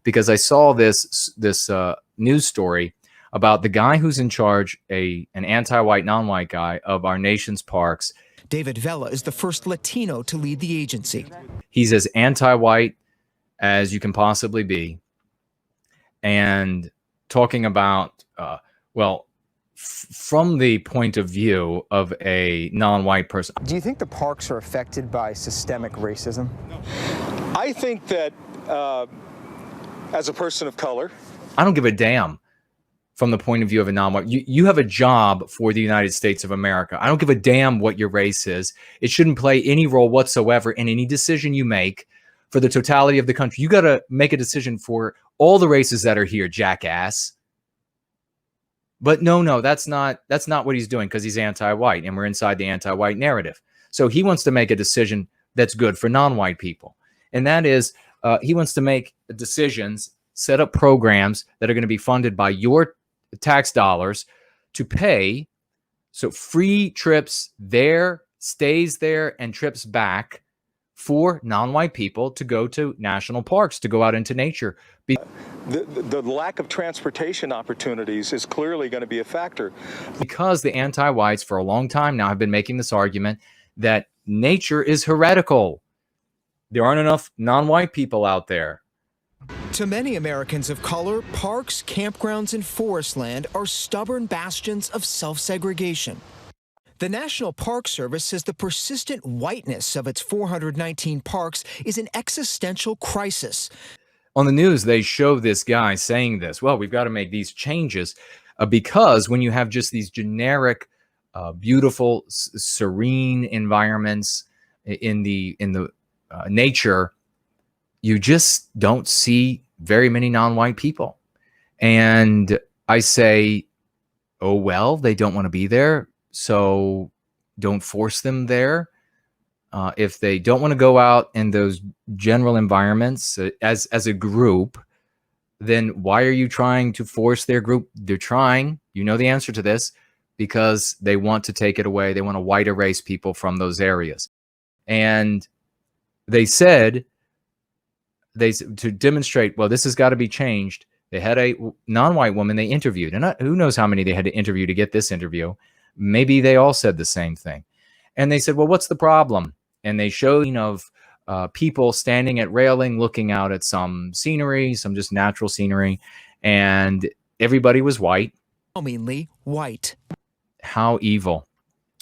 because I saw this news story about the guy who's in charge, an anti-white, non-white guy of our nation's parks. David Vela is the first Latino to lead the agency. He's as anti-white as you can possibly be, and talking about, from the point of view of a non-white person. Do you think the parks are affected by systemic racism? I think that as a person of color, I don't give a damn from the point of view of a non-white. You have a job for the United States of America. I don't give a damn what your race is. It shouldn't play any role whatsoever in any decision you make for the totality of the country. You got to make a decision for all the races that are here, jackass. But no, that's not what he's doing, because he's anti-white, and we're inside the anti-white narrative. So he wants to make a decision that's good for non-white people. And that is, he wants to make decisions, set up programs that are going to be funded by your tax dollars to pay. So free trips there, stays there, and trips back for non-white people to go to national parks, to go out into nature. The lack of transportation opportunities is clearly going to be a factor. Because the anti-whites for a long time now have been making this argument that nature is heretical. There aren't enough non-white people out there. To many Americans of color, parks, campgrounds, and forest land are stubborn bastions of self-segregation. The National Park Service says the persistent whiteness of its 419 parks is an existential crisis. On the news, they show this guy saying this, well, we've got to make these changes because when you have just these generic, beautiful, serene environments in the nature, you just don't see very many non-white people. And I say, oh, well, they don't want to be there, so don't force them there. If they don't want to go out in those general environments as a group, then why are you trying to force their group? They're trying, you know the answer to this, because they want to take it away. They want to white erase people from those areas. And they said, to demonstrate, well, this has got to be changed. They had a non-white woman they interviewed, and who knows how many they had to interview to get this interview. Maybe they all said the same thing. And they said, well, what's the problem? And they showed, people standing at railing, looking out at some scenery, some just natural scenery, and everybody was white. Mainly white. How evil,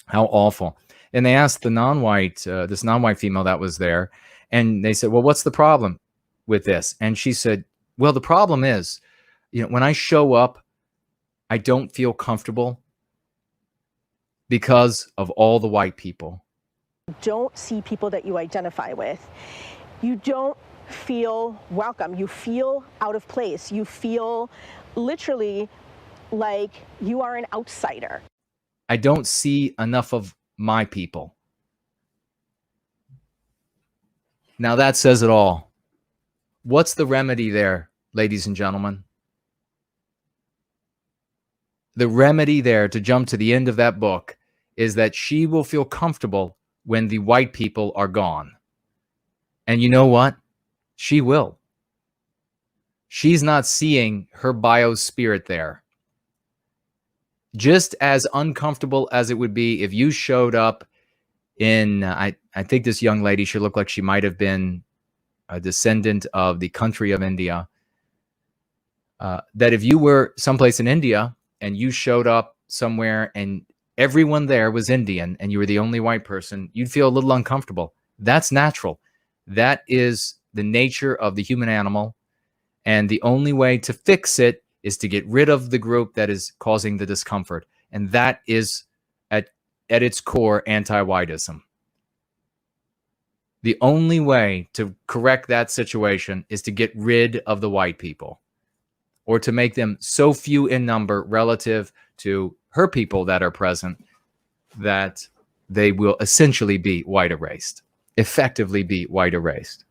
how awful. And they asked the non-white, this non-white female that was there, and they said, well, what's the problem with this? And she said, well, the problem is, when I show up, I don't feel comfortable because of all the white people. Don't see people that you identify with. You don't feel welcome. You feel out of place. You feel literally like you are an outsider. I don't see enough of my people. Now that says it all. What's the remedy there, ladies and gentlemen? The remedy there, to jump to the end of that book, is that she will feel comfortable when the white people are gone. And you know what? She will. She's not seeing her biospirit there. Just as uncomfortable as it would be if you showed up in, I think this young lady, she looked like she might have been a descendant of the country of India, that if you were someplace in India and you showed up somewhere and everyone there was Indian and you were the only white person, you'd feel a little uncomfortable. That's natural. That is the nature of the human animal. And the only way to fix it is to get rid of the group that is causing the discomfort. And that is at its core anti-whiteism. The only way to correct that situation is to get rid of the white people, or to make them so few in number relative to her people that are present that they will essentially be white erased, effectively be white erased.